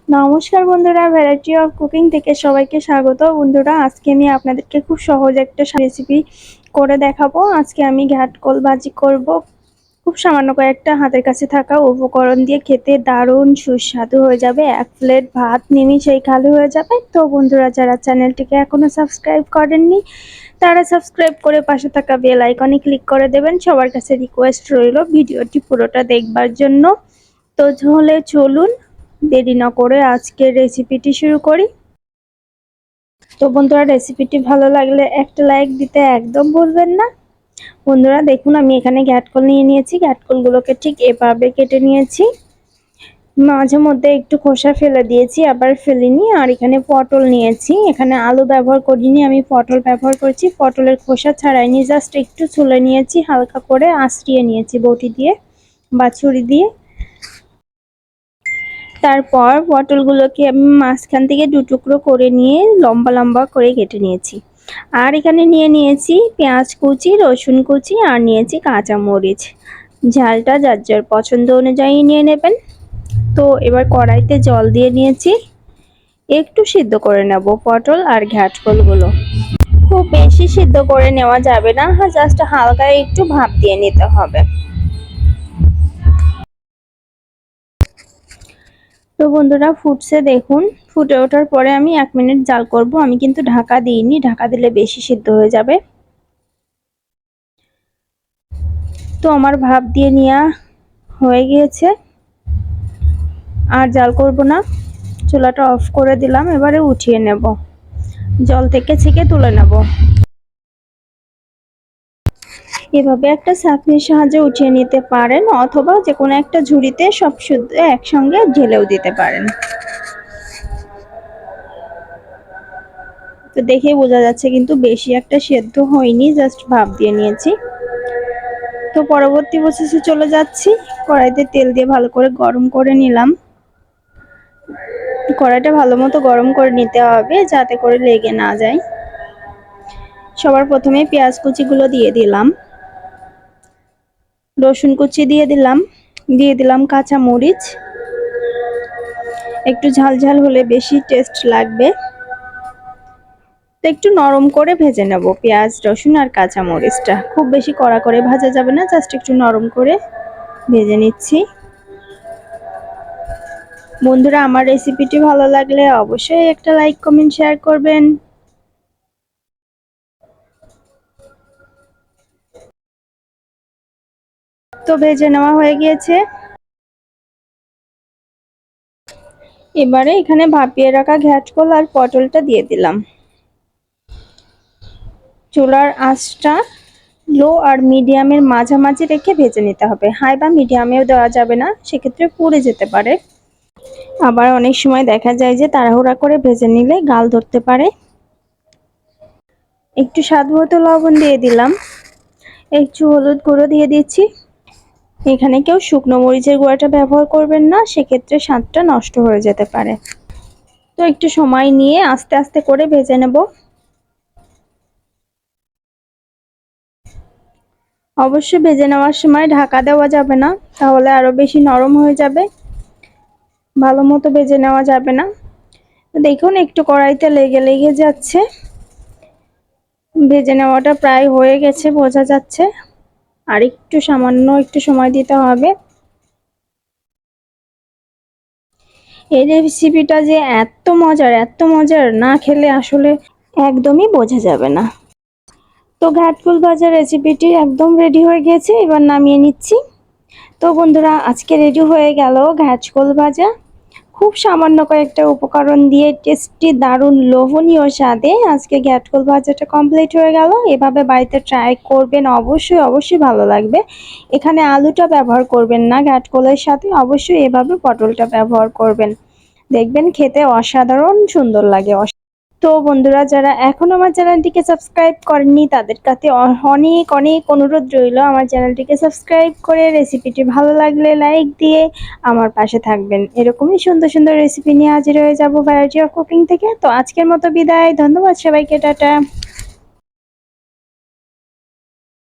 নমস্কার বন্ধুরা, variety of cooking থেকে সবাইকে স্বাগত। বন্ধুরা, আজকে আমি আপনাদেরকে খুব সহজ একটা রেসিপি করে দেখাবো। আজকে আমি ঘাটকল ভাজি করব। খুব সামান্য কয়েকটা হাতের কাছে থাকা উপকরণ দিয়ে খেতে দারুণ সুস্বাদু হয়ে যাবে। এক প্লেট ভাত নিমিষেই খালি হয়ে যাবে। তো বন্ধুরা, যারা চ্যানেলটিকে এখনো সাবস্ক্রাইব করেননি তারা সাবস্ক্রাইব করে পাশে থাকা বেল আইকনে ক্লিক করে দেবেন। সবার কাছে রিকোয়েস্ট রইল ভিডিওটি পুরোটা দেখবার জন্য। তো চলুন দেরি না করে আজকের রেসিপিটি শুরু করি। তো বন্ধুরা, রেসিপিটি ভালো লাগলে একটা লাইক দিতে একদম ভুলবেন না। বন্ধুরা দেখুন, আমি এখানে ঘাটকল নিয়ে নিয়েছি। ঘাটকলগুলোকে ঠিক এভাবে কেটে নিয়েছি। মাঝে মধ্যে একটু খোসা ফেলে দিয়েছি, আবার ফেলিনি। আর এখানে পটল নিয়েছি। এখানে আলু ব্যবহার করিনি, আমি পটল ব্যবহার করছি। পটলের খোসা ছাড়াইনি, জাস্ট একটু ছুলে নিয়েছি, হালকা করে আঁচড়িয়ে নিয়েছি বটি দিয়ে বা ছুরি দিয়ে। তারপর পটলগুলোকে আমি মাঝখান থেকে দু টুকরো করে নিয়ে লম্বা লম্বা করে কেটে নিয়েছি। আর এখানে নিয়ে নিয়েছি পেঁয়াজ কুচি, রসুন কুচি, আর নিয়েছি কাঁচামরিচ। ঝালটা যার যার পছন্দ অনুযায়ী নিয়ে নেবেন। তো এবার কড়াইতে জল দিয়ে নিয়েছি, একটু সিদ্ধ করে নেব পটল আর ঘাটকলগুলো। খুব বেশি সিদ্ধ করে নেওয়া যাবে না, জাস্ট হালকা একটু ভাপ দিয়ে নিতে হবে। তো বন্ধুরা, ফুটছে দেখুন। ফুটে ওঠার পরে আমি 1 মিনিট জাল করব। আমি কিন্তু ঢাকা দিইনি, ঢাকা দিলে বেশি সিদ্ধ হয়ে যাবে। তো আমার ভাপ দিয়ে নেওয়া হয়ে গিয়েছে, আর জাল করব না। চুলাটা অফ করে দিলাম। এবারে উঠিয়ে নেব, জল থেকে ছেঁকে তুলে নেব। এভাবে একটা ছাঁকনির সাহায্যে উঠিয়ে নিতে পারেন, অথবা যে কোনো একটা ঝুড়িতে সব শুদ্ধ একসঙ্গে ঢেলেও দিতে পারেন। তো দেখে বোঝা যাচ্ছে কিন্তু বেশি একটা সেদ্ধ হয়নি, জাস্ট ভাপ দিয়ে নিয়েছি। তো পরবর্তী প্রসেসে চলে যাচ্ছি। কড়াইতে তেল দিয়ে ভালো করে গরম করে নিলাম। কড়াইটা ভালো মতো গরম করে নিতে হবে, যাতে করে লেগে না যায়। সবার প্রথমে পেঁয়াজ কুচিগুলো দিয়ে দিলাম, রসুন কুচি দিয়ে দিলাম কাঁচা মরিচ। একটু ঝাল ঝাল হলে বেশি টেস্ট লাগবে। তো একটু নরম করে ভেজে নেব পেঁয়াজ, রসুন আর কাঁচা মরিচটা। খুব বেশি কড়া করে ভাজা যাবে না, জাস্ট একটু নরম করে ভেজে নিচ্ছি। বন্ধুরা, আমার রেসিপিটি ভালো লাগলে অবশ্যই একটা লাইক, কমেন্ট, শেয়ার করবেন। তো ভেজে নেওয়া হয়ে গিয়েছে। এবারে এখানে ভাপিয়ে রাখা ঘাটকল আর পটলটা দিয়ে দিলাম। চুলার আঁচটা লো আর মিডিয়ামের মাঝামাঝি রেখে ভেজে নিতে হবে। হাই বা মিডিয়ামেও দেওয়া যাবে না, সেক্ষেত্রে পুড়ে যেতে পারে। আবার অনেক সময় দেখা যায় যে তাড়াহুড়া করে ভেজে নিলে গাল ধরতে পারে। একটু স্বাদ মতো লবণ দিয়ে দিলাম, একটু হলুদ গুঁড়ো দিয়ে দিচ্ছি। এখানে কেউ শুকনো মরিচের গুঁড়াটা ব্যবহার করবেন না, সেক্ষেত্রে স্বাদটা নষ্ট হয়ে যেতে পারে। তো একটু সময় নিয়ে আস্তে আস্তে করে ভেজে নেব। অবশ্যই ভেজে নেওয়ার সময় ঢাকা দেওয়া যাবে না, তাহলে আরো বেশি নরম হয়ে যাবে। ভালো মতো ভেজে নেওয়া যাবে না। দেখুন, একটু কড়াইতে লেগে লেগে যাচ্ছে। ভেজে নেওয়াটা প্রায় হয়ে গেছে বোঝা যাচ্ছে। আর সামান্য একটু সময় দিতে হবে। এই রেসিপিটা যে এত মজার, না খেলে আসলে একদমই বোঝা যাবে না। তো ঘাটকুল ভাজা রেসিপিটি একদম রেডি হয়ে গেছে, এবার নামিয়ে নিচ্ছি। তো বন্ধুরা, আজকে রেডি হয়ে গেল ঘাটকল ভাজা। খুব সামান্য কয়েকটা উপকরণ দিয়ে টেস্টি, দারুণ, লোভনীয় স্বাদে আজকে ঘাটকল ভাজাটা কমপ্লিট হয়ে গেল। এভাবে বাড়িতে ট্রাই করবেন, অবশ্যই ভালো লাগবে। এখানে আলুটা ব্যবহার করবেন না ঘাটকলের সাথে, অবশ্যই এভাবে পটলটা ব্যবহার করবেন। দেখবেন খেতে অসাধারণ সুন্দর লাগে। তো বন্ধুরা, যারা এখনো আমার চ্যানেলটিকে সাবস্ক্রাইব করেননি তাদের কাছে অনেক অনেক অনুরোধ রইল, আমার চ্যানেলটিকে সাবস্ক্রাইব করে রেসিপিটি ভালো লাগলে লাইক দিয়ে আমার পাশে থাকবেন। এরকমই সুন্দর সুন্দর রেসিপি নিয়ে হাজির হয়ে যাব ভ্যারাইটি অফ কুকিং থেকে। তো আজকের মতো বিদায়, ধন্যবাদ সবাইকে, টাটা।